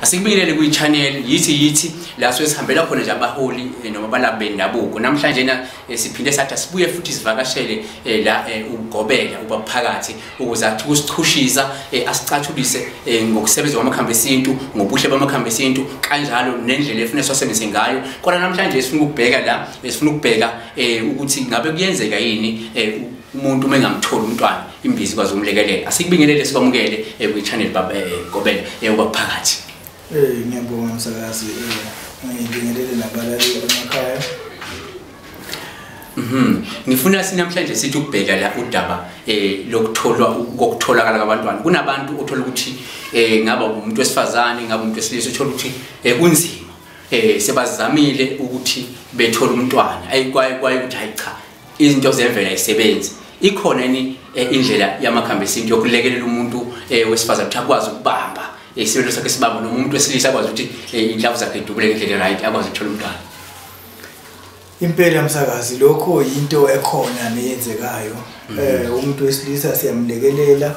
Asikubingelele kwi channel yithi la sihambela khona nje abaholi noma abalaphi bendabuko. Namhlanje na siphinde sathi sibuye futhi sivakashele la ugobela ubaphakathi ukuze athi kusichushiza asicathulise ngokusebenza kwamakhambi esintu, ngobuhle bamakhambi esintu kanjalo nendlela efuna siwasebenzise ngayo. Kodwa namhlanje sifuna ukubheka la, sifuna ukubheka ukuthi ngabe kuyenzeka yini umuntu mengamtholi umntwana imbizi kwazi umlekelela. Asikubingelele sikwamukele kwi channel gobela ubaphakathi. Ngiyabonga msakazi ngibingelele nabalali emakhaya. Ngifuna sinamhlanje sithi ukubheka la udaba lokutholakala kwabantwana. Kunabantu othola ukuthi ngaba umuntu wesifazane, ngaba umuntu wesilisa uthola ukuthi kunzima. Sebazamile ukuthi bethole umntwana. Ayikwaye ukuthi hayi cha. Izinto zemvela isebenzi. Ikhona yini indlela yamakhambi esintu yokulekelela umuntu wesifazane ukuthi akwazi ukubamba isibelo sakhe sibamba noma umuntu wesilisa akwazi ukuthi indlavu zakhe idubule ngendlela right akwazi ukuthola umntwana? Impela msakazi lokho into ekhona neyenzekayo. Umuntu wesilisa siyamlekelela.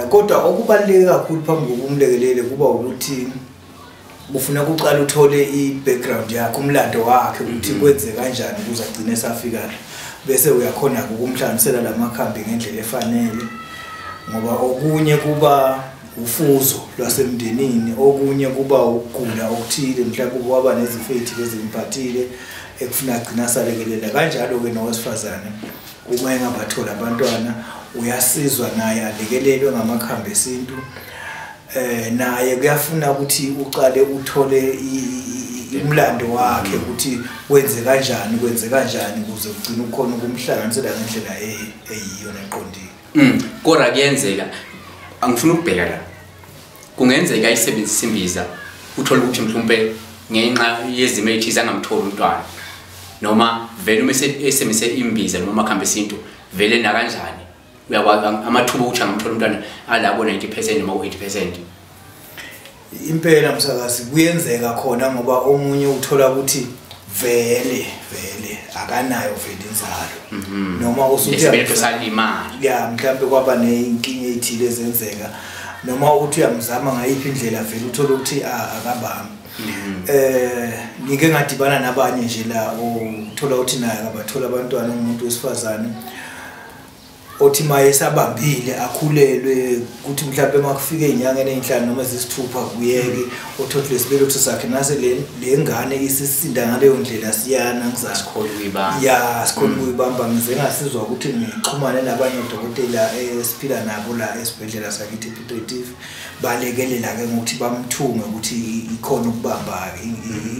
Kodwa okubaluleke kakhulu phambi kokumlekelele kuba ukuthi ufuna ukuqala uthole i-background yakhe, umlando wakhe ukuthi kwenze kanjani ukuze agcine safika bese uyakhona ukumhlanganisela lamakhambi ngendlela efanele. Ngoba okunye kuba ufuzo lwasemndenini, okunye kuba ukugula okuthile, mhlawumbe kwaba nezifo ezithile ezimphathile ekufuna agcina salekelela. Kanjalo ke nowesifazane uma engabathola abantwana uyasizwa naye alekelelwe ngamakhambi esintu. Naye kuyafuna ukuthi uqale uthole umlando wakhe ukuthi kwenze kanjani ukuze ugcine ukhona ukumhlanganisela ngendlela eyiyo neqondile. Kodwa kuyenzeka, angifuna ukubheka la. Kungenzeka isebenzisa imbiza uthola ukuthi mhlawumbe ngenxa yezimo ezithize angamtholi umntwana. Noma vele uma esebenzise imbiza noma amakhambi esintu vele na kanjani uyakwazi amathuba ukuthi angamthola umntwana alabo 90% noma 80%. Impela msakazi kuyenzeka khona ngoba omunye uthola ukuthi vele akanayo vele inzalo. Noma usuthi isibetho salimali. Ya mhlawumbe kwaba nenkinga ezithile ezenzeka noma uthi uyamzama ngayiphi indlela vele uthola ukuthi akabambi. Ngike ngadibana nabanye nje la uthola ukuthi naye abathola abantwana umuntu wesifazane othi maye sabambile akhulelwe ukuthi mhlawumbe makufike inyanga ezinhlanu noma ezisithupha kuyeke uthola lesibelotho sakhe nase le ngane isisinda ngaleyo ndlela siyana ngizakhona ukuyibamba. Ya sikhona ukuyibamba ngize ngasizwa ukuthi ngixhumane nabanye odokotela esiphila nabo la esibhedlela sakithi Pediatric balekelela ke ngokuthi bamthunge ukuthi ikhona ukubamba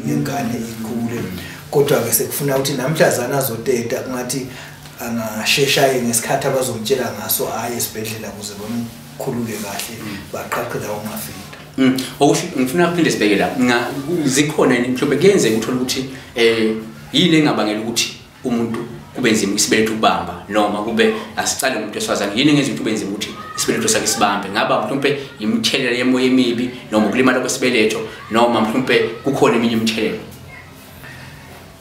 ingane ikhule. Kodwa ke sekufuna ukuthi namhlazana azoteta kungathi angasheshaye ngesikhathi abazomtshela ngaso aye esibhedlela ukuze bamkhulule kahle baqhaqhela ongafika. Okusho ngifuna ukuphinde sibheke la zikhona mhlawumbe kuyenzeka uthola ukuthi yini engabangela ukuthi umuntu kube nzima isibeletho ukubamba noma kube asicale umuntu wesifazane yini engenza ukuthi kube nzima ukuthi isibeletho sakhe sibambe. Ngaba mhlawumbe imthelela yemoya emibi noma ukulimala kwesibeletho noma mhlawumbe kukhona eminye imthelela.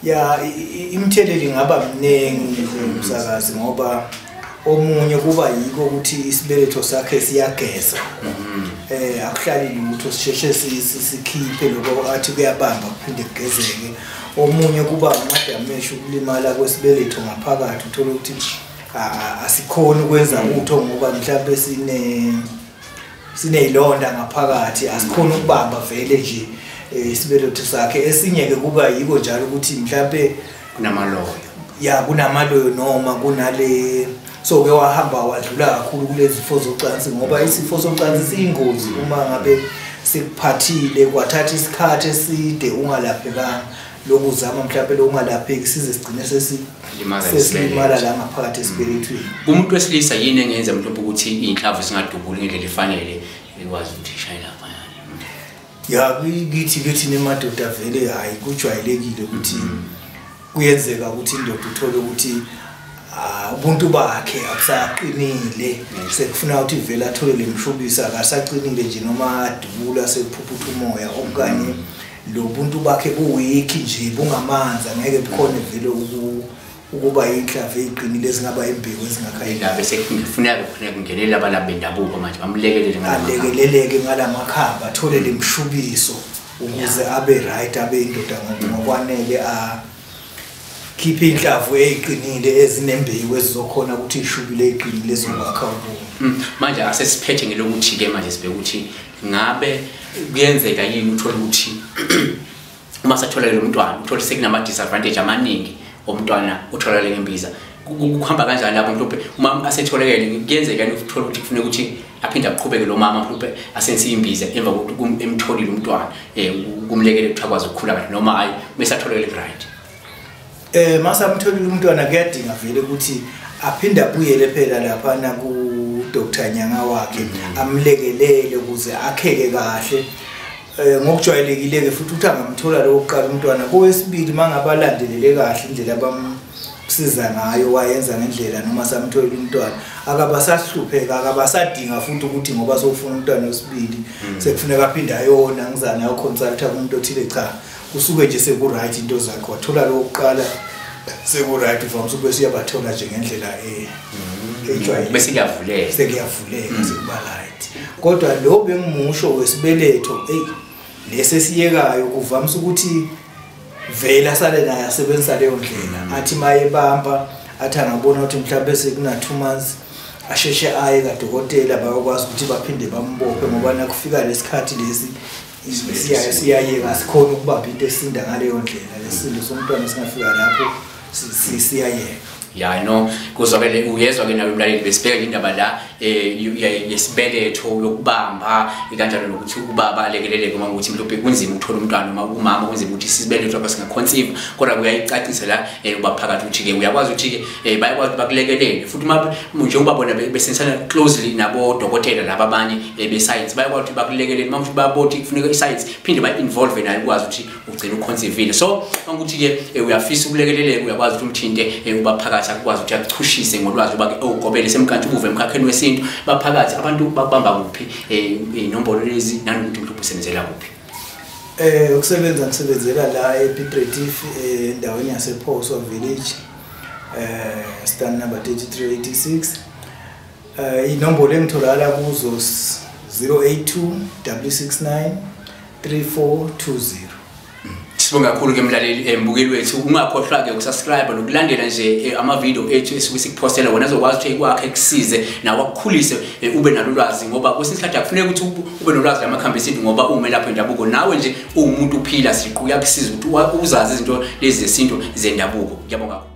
Ya imtheleli ngaba mningi umsakazi ngoba omunye kuba yiko ukuthi isibeletho sakhe siyageza. Akuhlali lutho sisheshe sikhiphe lokho athi kuyabamba kuphinde kugezeke. Omunye kuba amadamage ukulimala kwesibeletho ngaphakathi uthola ukuthi asikhona ukwenza utho ngoba mhlawumbe sineyilonda ngaphakathi asikhona ukubamba vele nje isibeletho sakhe. Esinye ke kuba yiko njalo ukuthi mhlawumbe kunamaloyo. Ya kunamaloyo noma kunale so ke wahamba wadlula kakhulu kulezi zifo zocansi ngoba isifo socansi siyingozi uma ngabe sikuphathile kwathatha isikhathi eside ungalaphekanga lokuzama mhlawumbe lokungalapheki size sigcine sesimala la ngaphakathi esibelethweni. Umuntu wesilisa yini engenza mhlawumbe ukuthi inhlavu singadubuli ngendlela efanele ekwazi ukuthi ishaye lapha? Ya kithi nemadoda vele hayi kujwayelekile ukuthi kuyenzeka ukuthi indoda uthole ukuthi ubuntu bakhe abusaqinile sekufuna ukuthi vele athole lemshubisa akasaqinile nje noma adubula sekuphuphuka umoya okanye lo buntu bakhe buwiki nje bungamanzi angeke bukhone vele ukuba inhlava eziqinile ezingaba imbewu ezingakhayila bese kufuneka kungenele abalaphi bendabuko manje bamlekelele alekeleleke ngalamakhamba athole lemshubiso ukuze abe right abe indoda ngokwanele khiphe inhlavu eziqinile ezinembewu ezizokhona ukuthi ishubile eziqinile ezokwakha ubume. Manje asesiphethe ngelokuthi ke manje sibe ukuthi ngabe kuyenzeka yini uthola ukuthi uma sathola lo mntwana uthola sekunama disadvantage amaningi omntwana uthola le ngembiza kuhamba kanjani lapho mhlophe uma asetholekele kuyenzeka ukuthola ukuthi kufanele ukuthi aphinde aqhubeke lo mama mhlophe asenze imbiza emva kokuthi emtholile umntwana kumlekele ukuthi akwazi ukukhula kahle noma hayi bese atholekele right. Masamtholile umntwana kuyadinga vele ukuthi aphinde abuyele phela lapha na ku Dr. Nyanga wakhe amlekelele ukuze akheke kahle. Ngokujwayelekile ke futhi uthi angamthola lo oqala umntwana kowesibili mangabalandelele kahle indlela abamsiza ngayo wayenza ngendlela noma samtholile umntwana akabasahlupheka akabasadinga futhi ukuthi ngoba sofuna umntwana wesibili sekufuneka aphinde ayona ngizana yo consulta umuntu othile cha kusuke nje seku right into zakho wathola lo oqala seku right uvamsa bese uyabathola nje ngendlela ejwayelekile bese kuyavuleka sekuba right. Kodwa lo bengimusho wesibeletho lese siyekayo kuvamsa ukuthi vela sale naye asebenzisa leyo ndlela athi mayebamba athi angabona ukuthi mhlawumbe sekuna 2 months asheshe aye kadokotela bayokwazi ukuthi baphinde bambophe ngoba nakufika lesikhathi lesi siyayeka sikhona ukubamba into esinda ngaleyo ndlela lesilo somntwana singafika lapho siyayeka. Ya no kuzokele uyezwa ke nawe umlaleli besibheka indaba la yesibeletho yokubamba kanjalo nokuthi ubaba alekeleleke uma ukuthi mhlophe kunzima ukuthola umntwana noma umama kunzima ukuthi sibeletho lapha singaconceive kodwa kuyayicacisa la ubaphakathi ukuthi ke uyakwazi ukuthi ke bayakwazi bakulekelele futhi nje ubabona besensana closely nabo dokotela laba abanye be science bayakwazi ukuthi bakulekelele manje baboti kufuneka i science phinde ba involve nayo ukwazi ukuthi ugcina uconceive so ukuthi ke uyafisa ukulekeleleka uyakwazi ukuthi umthinte ubaphakathi akwazi ukuthi akuchushise ngolwazi ubake ogobele semkanti ubuve emkhakheni wesintu baphakathi abantu bakubamba kuphi inombolo lezi nanokuthi mhlophe usebenzela kuphi. Ngisebenzela la ePiet Retief endaweni yasePhoso Village stand number 3386 inombolo engitholakala kuzo 082 669 3420. Sibonga kakhulu ke mlaleli embukeli wethu ungakhohlwa ke ukusubscribe nokulandela nje ama video ethu esikuphostela wona azokwazi ukuthi kwakhe kusize nawe akukhulise ube nalolwazi ngoba kwesinye isikhathi akufuneka ukuthi ube nolwazi lamakhambi esintu ngoba ume lapho endabuko nawe nje umuntu uphila siqu yakusiza ukuthi uzazi izinto lezi zesintu zendabuko. Ngiyabonga.